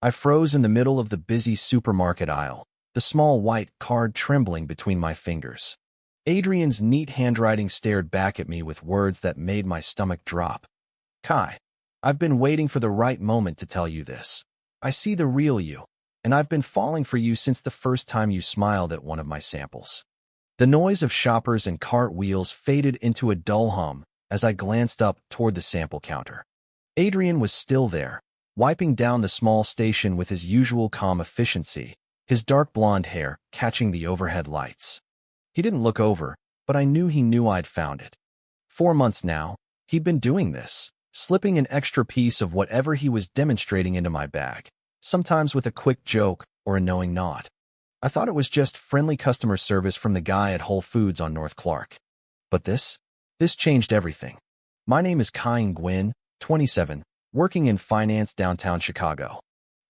I froze in the middle of the busy supermarket aisle, the small white card trembling between my fingers. Adrian's neat handwriting stared back at me with words that made my stomach drop. Kai, I've been waiting for the right moment to tell you this. I see the real you, and I've been falling for you since the first time you smiled at one of my samples. The noise of shoppers and cart wheels faded into a dull hum as I glanced up toward the sample counter. Adrian was still there, wiping down the small station with his usual calm efficiency, his dark blonde hair catching the overhead lights. He didn't look over, but I knew he knew I'd found it. 4 months now, he'd been doing this, slipping an extra piece of whatever he was demonstrating into my bag, sometimes with a quick joke or a knowing nod. I thought it was just friendly customer service from the guy at Whole Foods on North Clark. But this changed everything. My name is Kai Nguyen, 27, working in finance downtown Chicago.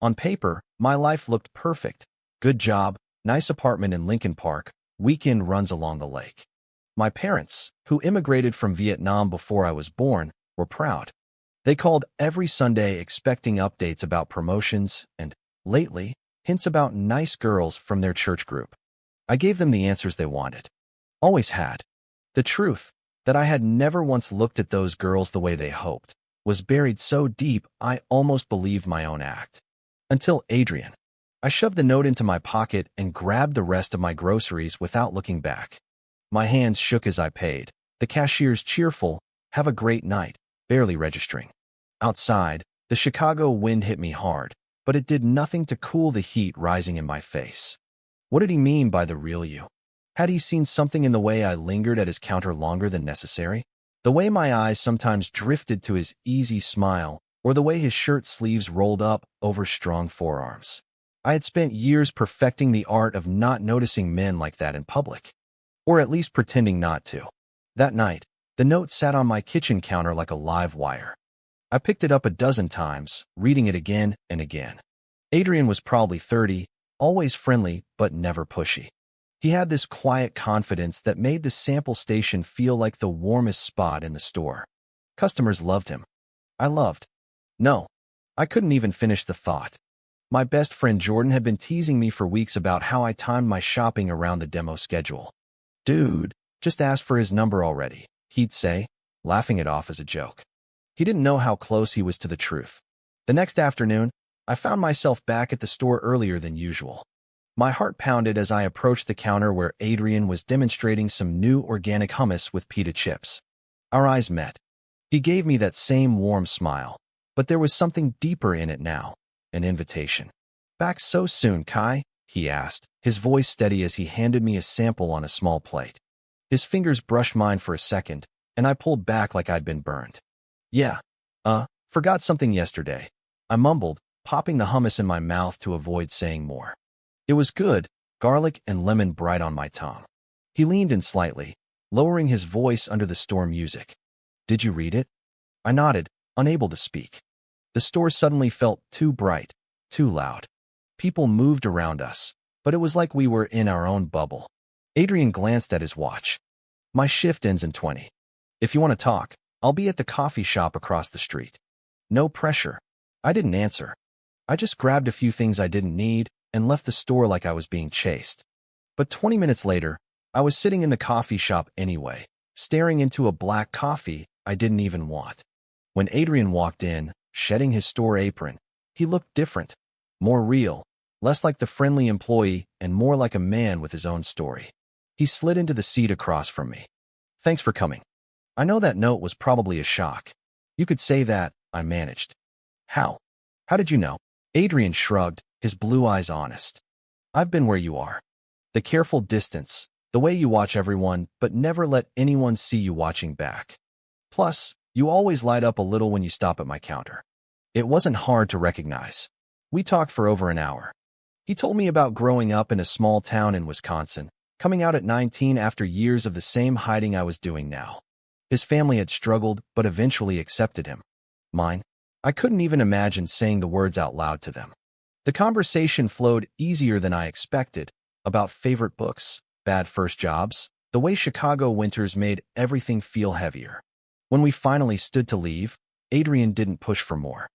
On paper, my life looked perfect. Good job, nice apartment in Lincoln Park, weekend runs along the lake. My parents, who immigrated from Vietnam before I was born, were proud. They called every Sunday expecting updates about promotions and, lately, hints about nice girls from their church group. I gave them the answers they wanted. Always had. The truth, that I had never once looked at those girls the way they hoped, was buried so deep I almost believed my own act. Until Adrian. I shoved the note into my pocket and grabbed the rest of my groceries without looking back. My hands shook as I paid, the cashier's cheerful, "Have a great night," barely registering. Outside, the Chicago wind hit me hard, but it did nothing to cool the heat rising in my face. What did he mean by the real you? Had he seen something in the way I lingered at his counter longer than necessary? The way my eyes sometimes drifted to his easy smile, or the way his shirt sleeves rolled up over strong forearms? I had spent years perfecting the art of not noticing men like that in public, or at least pretending not to. That night, the note sat on my kitchen counter like a live wire. I picked it up a dozen times, reading it again and again. Adrian was probably 30, always friendly but never pushy. He had this quiet confidence that made the sample station feel like the warmest spot in the store. Customers loved him. I loved. No, I couldn't even finish the thought. My best friend Jordan had been teasing me for weeks about how I timed my shopping around the demo schedule. "Dude, just ask for his number already," he'd say, laughing it off as a joke. He didn't know how close he was to the truth. The next afternoon, I found myself back at the store earlier than usual. My heart pounded as I approached the counter where Adrian was demonstrating some new organic hummus with pita chips. Our eyes met. He gave me that same warm smile, but there was something deeper in it now. An invitation. "Back so soon, Kai?" he asked, his voice steady as he handed me a sample on a small plate. His fingers brushed mine for a second, and I pulled back like I'd been burned. "Yeah, forgot something yesterday," I mumbled, popping the hummus in my mouth to avoid saying more. It was good, garlic and lemon bright on my tongue. He leaned in slightly, lowering his voice under the store music. "Did you read it?" I nodded, unable to speak. The store suddenly felt too bright, too loud. People moved around us, but it was like we were in our own bubble. Adrian glanced at his watch. "My shift ends in 20. If you want to talk, I'll be at the coffee shop across the street." No pressure. I didn't answer. I just grabbed a few things I didn't need and left the store like I was being chased. But 20 minutes later, I was sitting in the coffee shop anyway, staring into a black coffee I didn't even want. When Adrian walked in, shedding his store apron, he looked different, more real, less like the friendly employee and more like a man with his own story. He slid into the seat across from me. "Thanks for coming. I know that note was probably a shock." "You could say that," I managed. "How? How did you know?" Adrian shrugged, his blue eyes honest. "I've been where you are. The careful distance, the way you watch everyone but never let anyone see you watching back. Plus, you always light up a little when you stop at my counter." It wasn't hard to recognize. We talked for over an hour. He told me about growing up in a small town in Wisconsin, coming out at 19 after years of the same hiding I was doing now. His family had struggled but eventually accepted him. Mine? I couldn't even imagine saying the words out loud to them. The conversation flowed easier than I expected, about favorite books, bad first jobs, the way Chicago winters made everything feel heavier. When we finally stood to leave, Adrian didn't push for more.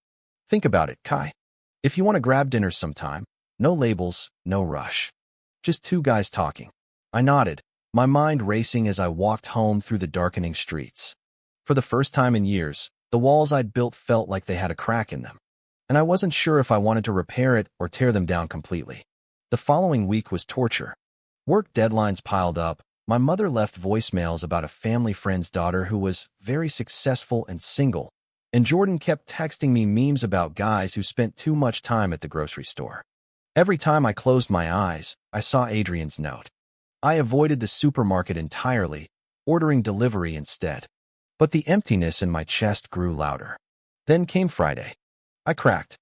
"Think about it, Kai. If you want to grab dinner sometime, no labels, no rush. Just two guys talking. I nodded, my mind racing as I walked home through the darkening streets. For the first time in years, the walls I'd built felt like they had a crack in them, and I wasn't sure if I wanted to repair it or tear them down completely. The following week was torture. Work deadlines piled up. My mother left voicemails about a family friend's daughter who was very successful and single, and Jordan kept texting me memes about guys who spent too much time at the grocery store. Every time I closed my eyes, I saw Adrian's note. I avoided the supermarket entirely, ordering delivery instead. But the emptiness in my chest grew louder. Then came Friday. I cracked.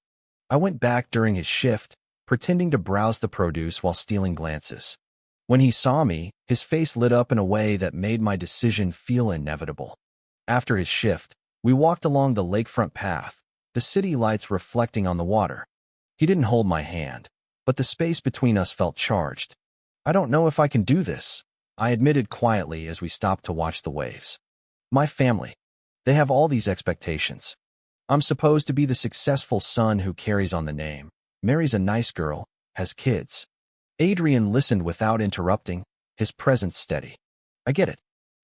I went back during his shift, pretending to browse the produce while stealing glances. When he saw me, his face lit up in a way that made my decision feel inevitable. After his shift, we walked along the lakefront path, the city lights reflecting on the water. He didn't hold my hand, but the space between us felt charged. I don't know if I can do this, I admitted quietly as we stopped to watch the waves. My family. They have all these expectations. I'm supposed to be the successful son who carries on the name, marries a nice girl, has kids. Adrian listened without interrupting, his presence steady. I get it.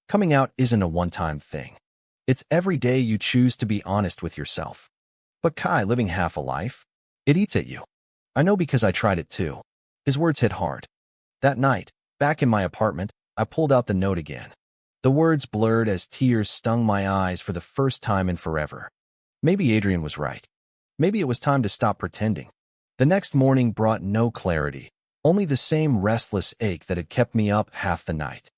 Coming out isn't a one-time thing. It's every day you choose to be honest with yourself. But Kai, living half a life, it eats at you. I know because I tried it too. His words hit hard. That night, back in my apartment, I pulled out the note again. The words blurred as tears stung my eyes for the first time in forever. Maybe Adrian was right. Maybe it was time to stop pretending. The next morning brought no clarity, only the same restless ache that had kept me up half the night.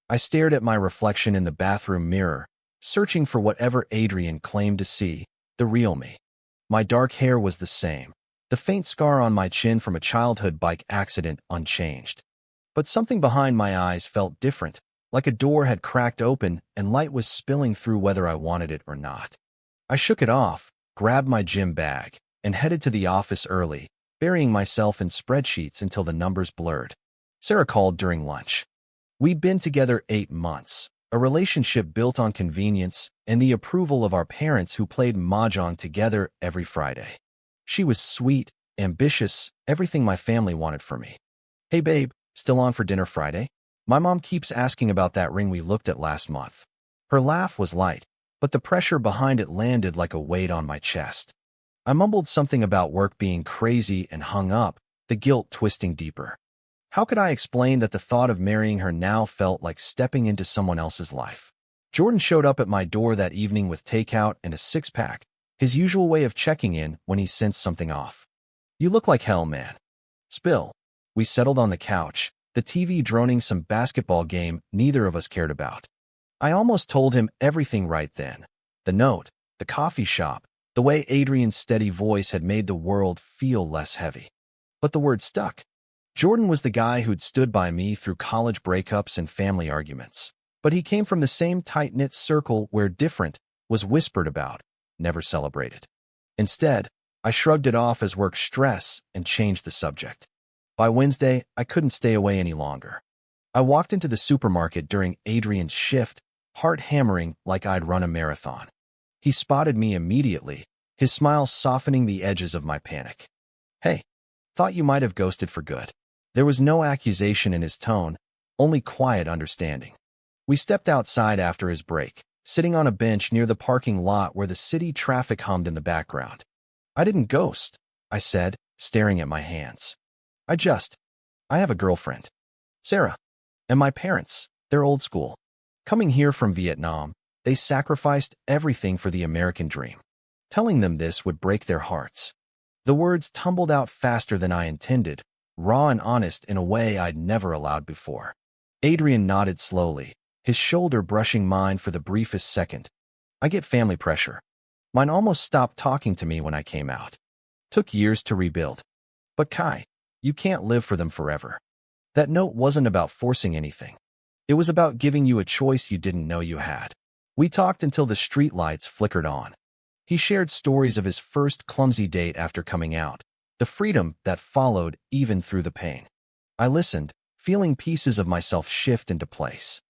I stared at my reflection in the bathroom mirror, searching for whatever Adrian claimed to see, the real me. My dark hair was the same, the faint scar on my chin from a childhood bike accident unchanged. But something behind my eyes felt different, like a door had cracked open and light was spilling through whether I wanted it or not. I shook it off, grabbed my gym bag, and headed to the office early, burying myself in spreadsheets until the numbers blurred. Sarah called during lunch. We'd been together 8 months, a relationship built on convenience and the approval of our parents who played mahjong together every Friday. She was sweet, ambitious, everything my family wanted for me. Hey babe, still on for dinner Friday? My mom keeps asking about that ring we looked at last month. Her laugh was light, but the pressure behind it landed like a weight on my chest. I mumbled something about work being crazy and hung up, the guilt twisting deeper. How could I explain that the thought of marrying her now felt like stepping into someone else's life? Jordan showed up at my door that evening with takeout and a six-pack, his usual way of checking in when he sensed something off. You look like hell, man. Spill. We settled on the couch, the TV droning some basketball game neither of us cared about. I almost told him everything right then. The note, the coffee shop, the way Adrian's steady voice had made the world feel less heavy. But the word stuck. Jordan was the guy who'd stood by me through college breakups and family arguments. But he came from the same tight-knit circle where different was whispered about, never celebrated. Instead, I shrugged it off as work stress and changed the subject. By Wednesday, I couldn't stay away any longer. I walked into the supermarket during Adrian's shift, heart hammering like I'd run a marathon. He spotted me immediately, his smile softening the edges of my panic. Hey, thought you might have ghosted for good. There was no accusation in his tone, only quiet understanding. We stepped outside after his break, sitting on a bench near the parking lot where the city traffic hummed in the background. I didn't ghost, I said, staring at my hands. I have a girlfriend. Sarah. And my parents, they're old school. Coming here from Vietnam, they sacrificed everything for the American dream. Telling them this would break their hearts. The words tumbled out faster than I intended, raw and honest in a way I'd never allowed before. Adrian nodded slowly, his shoulder brushing mine for the briefest second. I get family pressure. Mine almost stopped talking to me when I came out. Took years to rebuild. But Kai, you can't live for them forever. That note wasn't about forcing anything. It was about giving you a choice you didn't know you had. We talked until the streetlights flickered on. He shared stories of his first clumsy date after coming out, the freedom that followed even through the pain. I listened, feeling pieces of myself shift into place.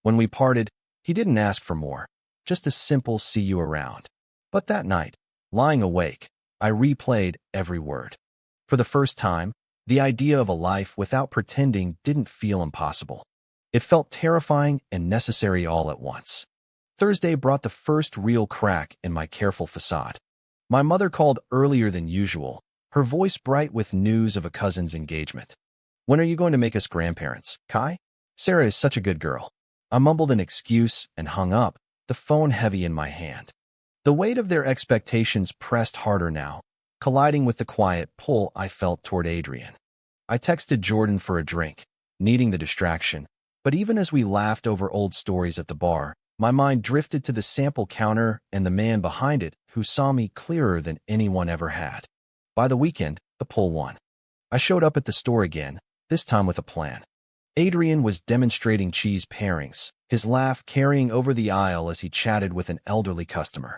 When we parted, he didn't ask for more, just a simple see you around. But that night, lying awake, I replayed every word. For the first time, the idea of a life without pretending didn't feel impossible. It felt terrifying and necessary all at once. Thursday brought the first real crack in my careful facade. My mother called earlier than usual, her voice bright with news of a cousin's engagement. "When are you going to make us grandparents, Kai? Sarah is such a good girl." I mumbled an excuse and hung up, the phone heavy in my hand. The weight of their expectations pressed harder now, colliding with the quiet pull I felt toward Adrian. I texted Jordan for a drink, needing the distraction, but even as we laughed over old stories at the bar, my mind drifted to the sample counter and the man behind it who saw me clearer than anyone ever had. By the weekend, the pull won. I showed up at the store again, this time with a plan. Adrian was demonstrating cheese pairings, his laugh carrying over the aisle as he chatted with an elderly customer.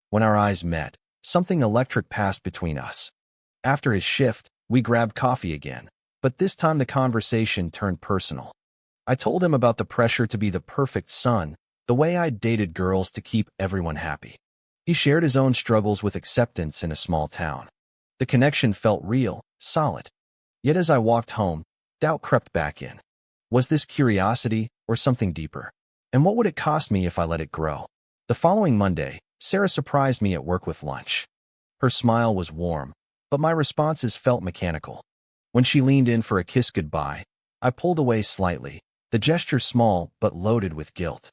When our eyes met, something electric passed between us. After his shift, we grabbed coffee again, but this time the conversation turned personal. I told him about the pressure to be the perfect son, the way I'd dated girls to keep everyone happy. He shared his own struggles with acceptance in a small town. The connection felt real, solid. Yet as I walked home, doubt crept back in. Was this curiosity or something deeper? And what would it cost me if I let it grow? The following Monday, Sarah surprised me at work with lunch. Her smile was warm, but my responses felt mechanical. When she leaned in for a kiss goodbye, I pulled away slightly, the gesture small but loaded with guilt.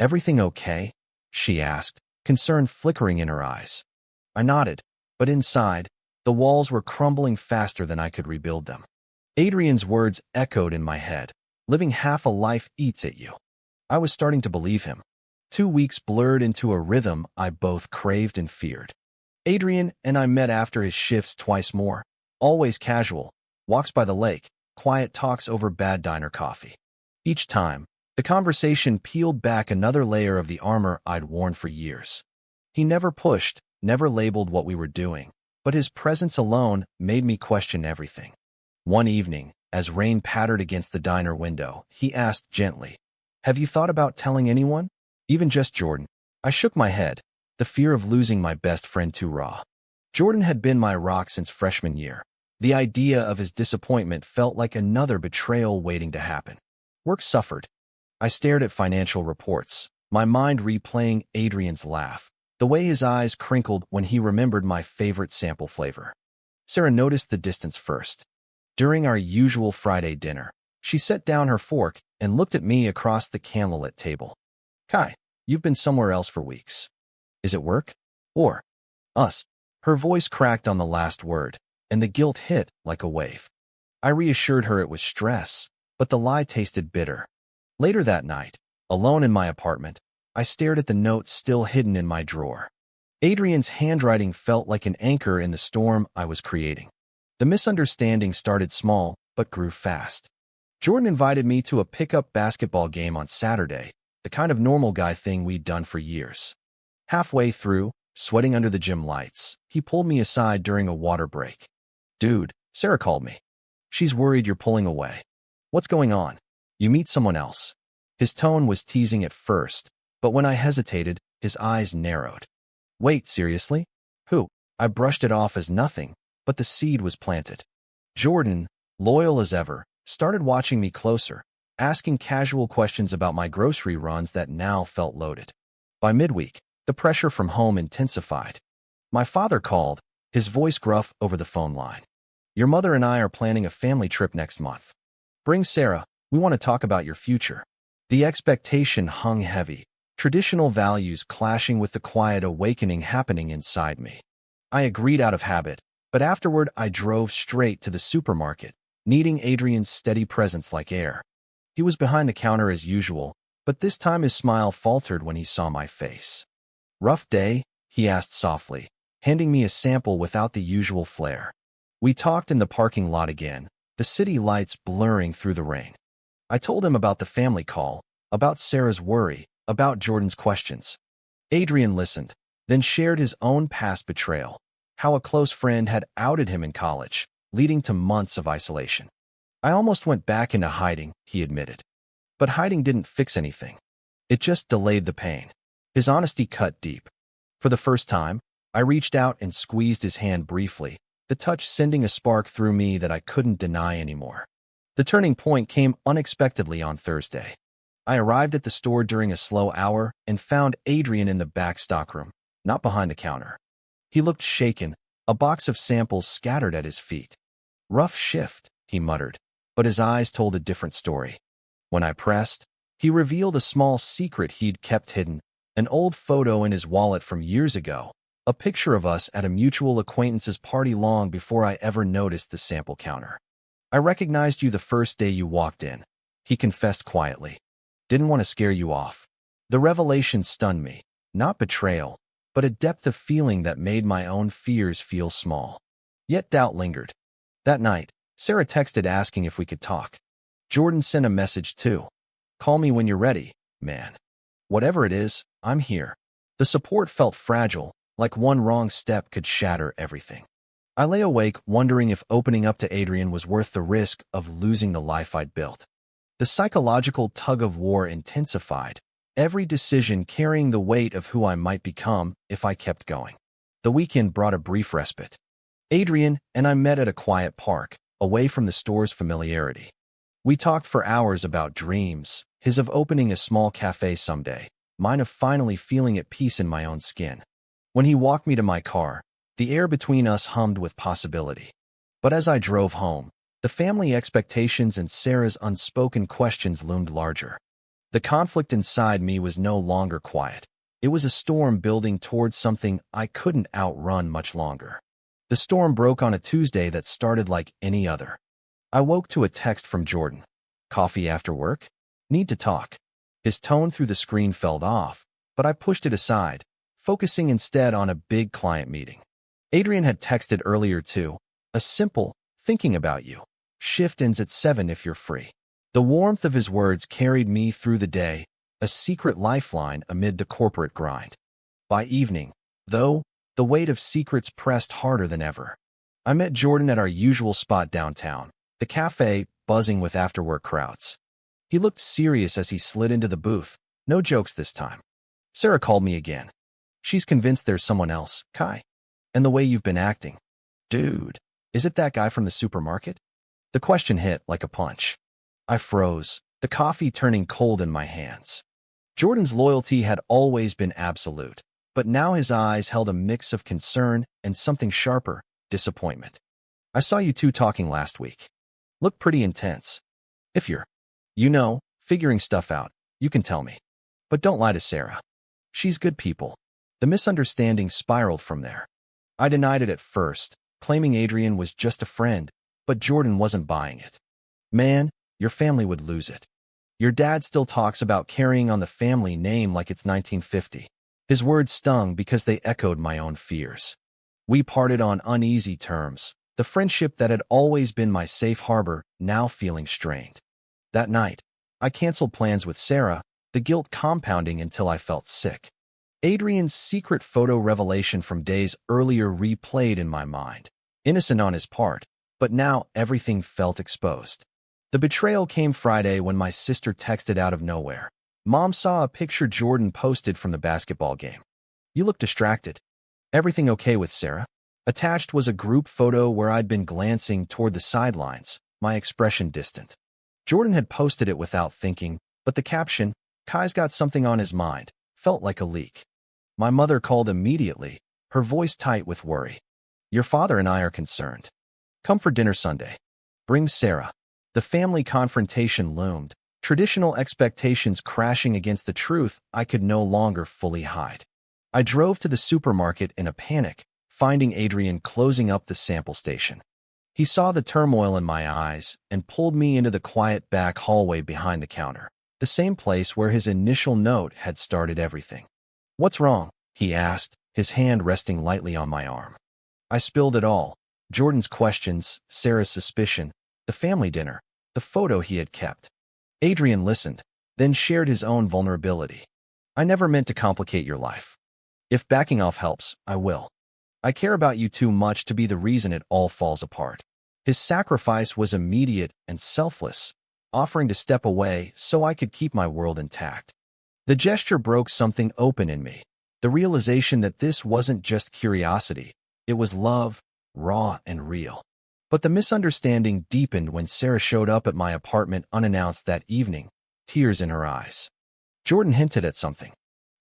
"Everything okay?" she asked, concern flickering in her eyes. I nodded, but inside, the walls were crumbling faster than I could rebuild them. Adrian's words echoed in my head. "Living half a life eats at you." I was starting to believe him. 2 weeks blurred into a rhythm I both craved and feared. Adrian and I met after his shifts twice more, always casual, walks by the lake, quiet talks over bad diner coffee. Each time, the conversation peeled back another layer of the armor I'd worn for years. He never pushed, never labeled what we were doing, but his presence alone made me question everything. One evening, as rain pattered against the diner window, he asked gently, "Have you thought about telling anyone? Even just Jordan?" I shook my head, the fear of losing my best friend too raw. Jordan had been my rock since freshman year. The idea of his disappointment felt like another betrayal waiting to happen. Work suffered. I stared at financial reports, my mind replaying Adrian's laugh, the way his eyes crinkled when he remembered my favorite sample flavor. Sarah noticed the distance first. During our usual Friday dinner, she set down her fork and looked at me across the candlelit table. "Kai, you've been somewhere else for weeks. Is it work? Or us?" Her voice cracked on the last word, and the guilt hit like a wave. I reassured her it was stress, but the lie tasted bitter. Later that night, alone in my apartment, I stared at the note still hidden in my drawer. Adrian's handwriting felt like an anchor in the storm I was creating. The misunderstanding started small, but grew fast. Jordan invited me to a pickup basketball game on Saturday, the kind of normal guy thing we'd done for years. Halfway through, sweating under the gym lights, he pulled me aside during a water break. "Dude," Sarah called me. "She's worried you're pulling away. What's going on? You meet someone else." His tone was teasing at first, but when I hesitated, his eyes narrowed. "Wait, seriously? Who?" I brushed it off as nothing, but the seed was planted. Jordan, loyal as ever, started watching me closer, asking casual questions about my grocery runs that now felt loaded. By midweek, the pressure from home intensified. My father called, his voice gruff over the phone line. "Your mother and I are planning a family trip next month. Bring Sarah, we want to talk about your future." The expectation hung heavy, traditional values clashing with the quiet awakening happening inside me. I agreed out of habit, but afterward I drove straight to the supermarket, needing Adrian's steady presence like air. He was behind the counter as usual, but this time his smile faltered when he saw my face. "Rough day?" he asked softly, handing me a sample without the usual flair. We talked in the parking lot again, the city lights blurring through the rain. I told him about the family call, about Sarah's worry, about Jordan's questions. Adrian listened, then shared his own past betrayal, how a close friend had outed him in college, leading to months of isolation. "I almost went back into hiding," he admitted. But hiding didn't fix anything. It just delayed the pain. His honesty cut deep. For the first time, I reached out and squeezed his hand briefly, the touch sending a spark through me that I couldn't deny anymore. The turning point came unexpectedly on Thursday. I arrived at the store during a slow hour and found Adrian in the back stockroom, not behind the counter. He looked shaken, a box of samples scattered at his feet. "Rough shift," he muttered, but his eyes told a different story. When I pressed, he revealed a small secret he'd kept hidden, an old photo in his wallet from years ago, a picture of us at a mutual acquaintance's party long before I ever noticed the sample counter. "I recognized you the first day you walked in," he confessed quietly. "Didn't want to scare you off." The revelation stunned me, not betrayal, but a depth of feeling that made my own fears feel small. Yet doubt lingered. That night, Sarah texted asking if we could talk. Jordan sent a message too. "Call me when you're ready, man. Whatever it is, I'm here." The support felt fragile, like one wrong step could shatter everything. I lay awake wondering if opening up to Adrian was worth the risk of losing the life I'd built. The psychological tug-of-war intensified, every decision carrying the weight of who I might become if I kept going. The weekend brought a brief respite. Adrian and I met at a quiet park, away from the store's familiarity. We talked for hours about dreams, his of opening a small cafe someday, mine of finally feeling at peace in my own skin. When he walked me to my car, the air between us hummed with possibility. But as I drove home, the family expectations and Sarah's unspoken questions loomed larger. The conflict inside me was no longer quiet. It was a storm building towards something I couldn't outrun much longer. The storm broke on a Tuesday that started like any other. I woke to a text from Jordan. "Coffee after work? Need to talk." His tone through the screen felt off, but I pushed it aside, focusing instead on a big client meeting. Adrian had texted earlier too, a simple, "Thinking about you. Shift ends at 7 if you're free." The warmth of his words carried me through the day, a secret lifeline amid the corporate grind. By evening, though, the weight of secrets pressed harder than ever. I met Jordan at our usual spot downtown, the cafe buzzing with after-work crowds. He looked serious as he slid into the booth, no jokes this time. "Sarah called me again. She's convinced there's someone else, Kai. And the way you've been acting." "Dude, is it that guy from the supermarket?" The question hit like a punch. I froze, the coffee turning cold in my hands. Jordan's loyalty had always been absolute, but now his eyes held a mix of concern and something sharper, disappointment. "I saw you two talking last week. Looked pretty intense. If you're, figuring stuff out, you can tell me. But don't lie to Sarah. She's good people." The misunderstanding spiraled from there. I denied it at first, claiming Adrian was just a friend, but Jordan wasn't buying it. "Man, your family would lose it. Your dad still talks about carrying on the family name like it's 1950. His words stung because they echoed my own fears. We parted on uneasy terms, the friendship that had always been my safe harbor now feeling strained. That night, I canceled plans with Sarah, the guilt compounding until I felt sick. Adrian's secret photo revelation from days earlier replayed in my mind. Innocent on his part, but now everything felt exposed. The betrayal came Friday when my sister texted out of nowhere. "Mom saw a picture Jordan posted from the basketball game. You look distracted. Everything okay with Sarah?" Attached was a group photo where I'd been glancing toward the sidelines, my expression distant. Jordan had posted it without thinking, but the caption, "Kai's got something on his mind," felt like a leak. My mother called immediately, her voice tight with worry. "Your father and I are concerned. Come for dinner Sunday. Bring Sarah." The family confrontation loomed, traditional expectations crashing against the truth I could no longer fully hide. I drove to the supermarket in a panic, finding Adrian closing up the sample station. He saw the turmoil in my eyes and pulled me into the quiet back hallway behind the counter, the same place where his initial note had started everything. "What's wrong?" he asked, his hand resting lightly on my arm. I spilled it all. Jordan's questions, Sarah's suspicion, the family dinner, the photo he had kept. Adrian listened, then shared his own vulnerability. "I never meant to complicate your life. If backing off helps, I will. I care about you too much to be the reason it all falls apart." His sacrifice was immediate and selfless, offering to step away so I could keep my world intact. The gesture broke something open in me. The realization that this wasn't just curiosity, it was love, raw and real. But the misunderstanding deepened when Sarah showed up at my apartment unannounced that evening, tears in her eyes. Jordan hinted at something.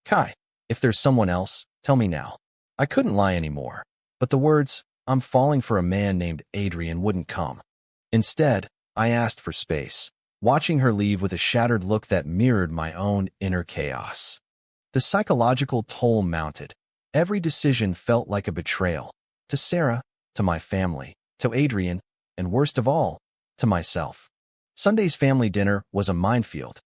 Kai, if there's someone else, tell me now. I couldn't lie anymore, but the words, I'm falling for a man named Adrian, wouldn't come. Instead, I asked for space, watching her leave with a shattered look that mirrored my own inner chaos. The psychological toll mounted. Every decision felt like a betrayal. To Sarah, to my family, to Adrian, and worst of all, to myself. Sunday's family dinner was a minefield.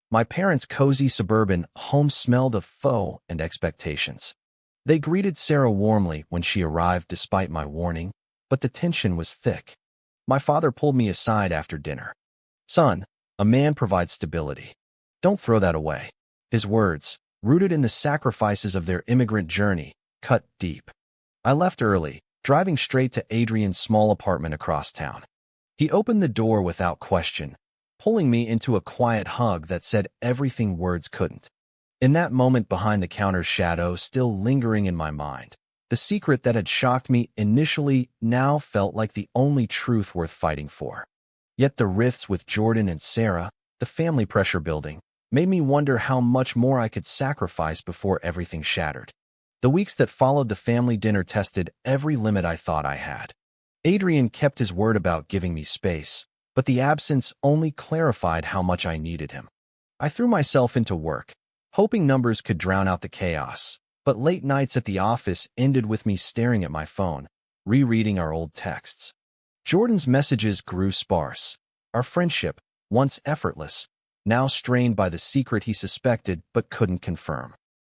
My parents' cozy suburban home smelled of pho and expectations. They greeted Sarah warmly when she arrived despite my warning, but the tension was thick. My father pulled me aside after dinner. Son, a man provides stability. Don't throw that away. His words, rooted in the sacrifices of their immigrant journey, cut deep. I left early, driving straight to Adrian's small apartment across town. He opened the door without question, pulling me into a quiet hug that said everything words couldn't. In that moment behind the counter's shadow still lingering in my mind, the secret that had shocked me initially now felt like the only truth worth fighting for. Yet the rifts with Jordan and Sarah, the family pressure building, made me wonder how much more I could sacrifice before everything shattered. The weeks that followed the family dinner tested every limit I thought I had. Adrian kept his word about giving me space, but the absence only clarified how much I needed him. I threw myself into work, hoping numbers could drown out the chaos, but late nights at the office ended with me staring at my phone, rereading our old texts. Jordan's messages grew sparse. Our friendship, once effortless, now strained by the secret he suspected but couldn't confirm.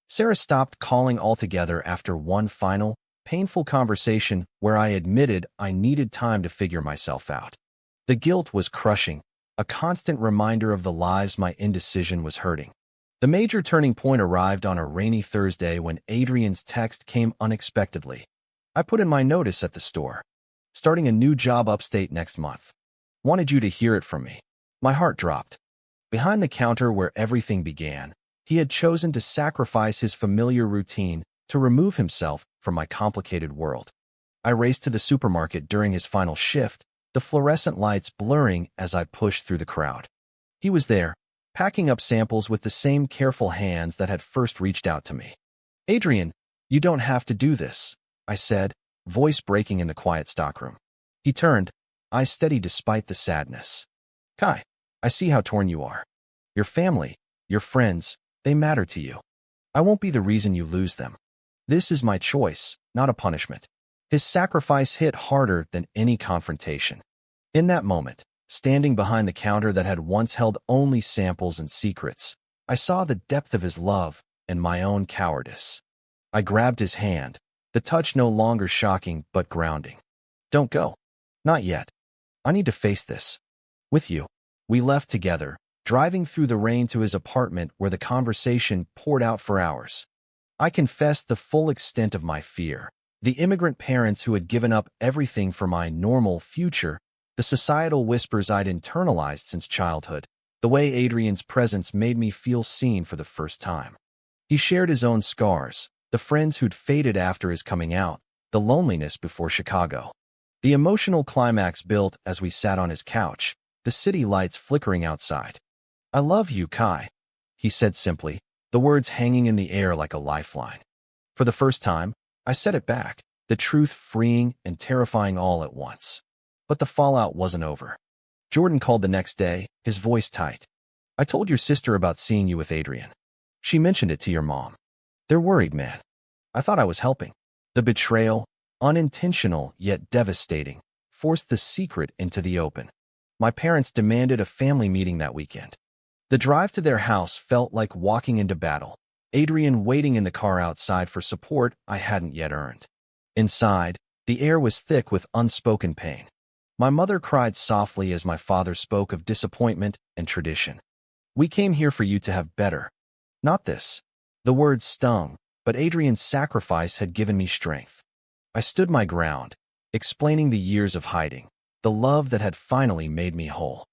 Sarah stopped calling altogether after one final, painful conversation where I admitted I needed time to figure myself out. The guilt was crushing, a constant reminder of the lives my indecision was hurting. The major turning point arrived on a rainy Thursday when Adrian's text came unexpectedly. I put in my notice at the store. Starting a new job upstate next month. Wanted you to hear it from me. My heart dropped. Behind the counter where everything began, he had chosen to sacrifice his familiar routine to remove himself from my complicated world. I raced to the supermarket during his final shift, the fluorescent lights blurring as I pushed through the crowd. He was there, packing up samples with the same careful hands that had first reached out to me. Adrian, you don't have to do this, I said, voice breaking in the quiet stockroom. He turned, eyes steady despite the sadness. Kai, I see how torn you are. Your family, your friends, they matter to you. I won't be the reason you lose them. This is my choice, not a punishment. His sacrifice hit harder than any confrontation. In that moment, standing behind the counter that had once held only samples and secrets, I saw the depth of his love and my own cowardice. I grabbed his hand, the touch no longer shocking but grounding. Don't go. Not yet. I need to face this. With you. We left together, driving through the rain to his apartment where the conversation poured out for hours. I confessed the full extent of my fear. The immigrant parents who had given up everything for my normal future, the societal whispers I'd internalized since childhood, the way Adrian's presence made me feel seen for the first time. He shared his own scars, the friends who'd faded after his coming out, the loneliness before Chicago. The emotional climax built as we sat on his couch, the city lights flickering outside. I love you, Kai, he said simply, the words hanging in the air like a lifeline. For the first time, I said it back, the truth freeing and terrifying all at once. But the fallout wasn't over. Jordan called the next day, his voice tight. I told your sister about seeing you with Adrian. She mentioned it to your mom. They're worried, man. I thought I was helping. The betrayal, unintentional yet devastating, forced the secret into the open. My parents demanded a family meeting that weekend. The drive to their house felt like walking into battle, Adrian waiting in the car outside for support I hadn't yet earned. Inside, the air was thick with unspoken pain. My mother cried softly as my father spoke of disappointment and tradition. We came here for you to have better. Not this. The words stung, but Adrian's sacrifice had given me strength. I stood my ground, explaining the years of hiding, the love that had finally made me whole.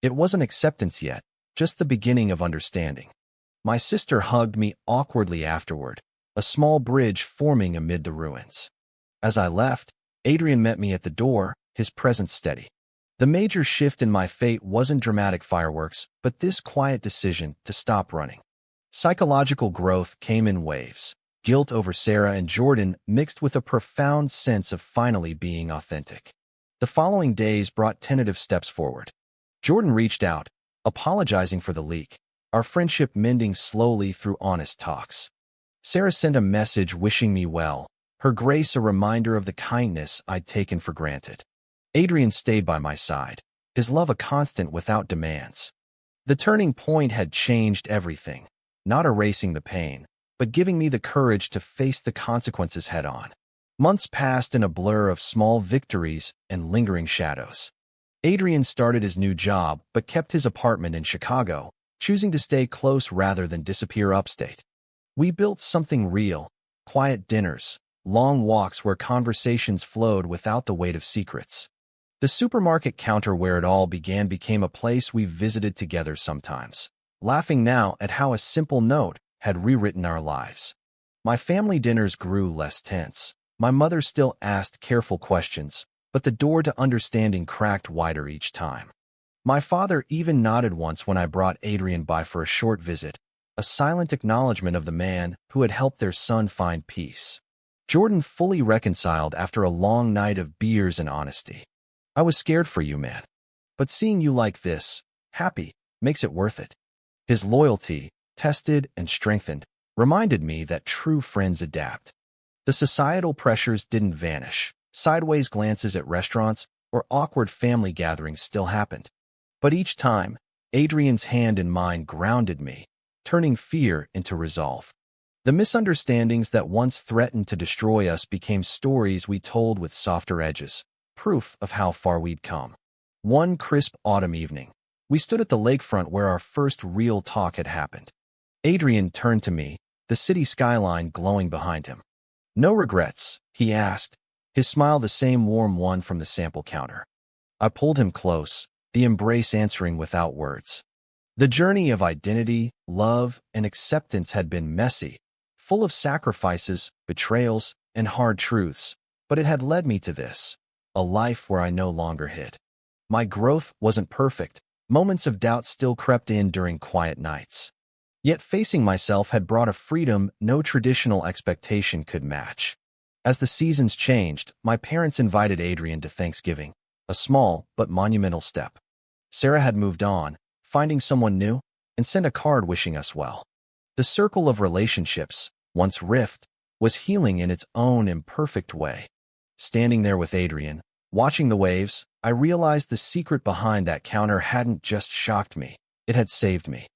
It wasn't acceptance yet, just the beginning of understanding. My sister hugged me awkwardly afterward, a small bridge forming amid the ruins. As I left, Adrian met me at the door, his presence steady. The major shift in my fate wasn't dramatic fireworks, but this quiet decision to stop running. Psychological growth came in waves. Guilt over Sarah and Jordan mixed with a profound sense of finally being authentic. The following days brought tentative steps forward. Jordan reached out, apologizing for the leak, our friendship mending slowly through honest talks. Sarah sent a message wishing me well, her grace a reminder of the kindness I'd taken for granted. Adrian stayed by my side, his love a constant without demands. The turning point had changed everything, not erasing the pain, but giving me the courage to face the consequences head-on. Months passed in a blur of small victories and lingering shadows. Adrian started his new job but kept his apartment in Chicago, choosing to stay close rather than disappear upstate. We built something real, quiet dinners, long walks where conversations flowed without the weight of secrets. The supermarket counter where it all began became a place we visited together sometimes, laughing now at how a simple note had rewritten our lives. My family dinners grew less tense. My mother still asked careful questions, but the door to understanding cracked wider each time. My father even nodded once when I brought Adrian by for a short visit, a silent acknowledgement of the man who had helped their son find peace. Jordan fully reconciled after a long night of beers and honesty. I was scared for you, man. But seeing you like this, happy, makes it worth it. His loyalty, tested and strengthened, reminded me that true friends adapt. The societal pressures didn't vanish. Sideways glances at restaurants or awkward family gatherings still happened. But each time, Adrian's hand in mine grounded me, turning fear into resolve. The misunderstandings that once threatened to destroy us became stories we told with softer edges, proof of how far we'd come. One crisp autumn evening, we stood at the lakefront where our first real talk had happened. Adrian turned to me, the city skyline glowing behind him. "No regrets?" he asked, his smile the same warm one from the sample counter. I pulled him close, the embrace answering without words. The journey of identity, love, and acceptance had been messy, full of sacrifices, betrayals, and hard truths, but it had led me to this, a life where I no longer hid. My growth wasn't perfect. Moments of doubt still crept in during quiet nights. Yet facing myself had brought a freedom no traditional expectation could match. As the seasons changed, my parents invited Adrian to Thanksgiving, a small but monumental step. Sarah had moved on, finding someone new, and sent a card wishing us well. The circle of relationships, once rift, was healing in its own imperfect way. Standing there with Adrian, watching the waves, I realized the secret behind that counter hadn't just shocked me, it had saved me.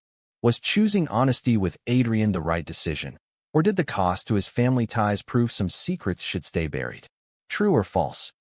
Was choosing honesty with Adrian the right decision? Or did the cost to his family ties prove some secrets should stay buried? True or false?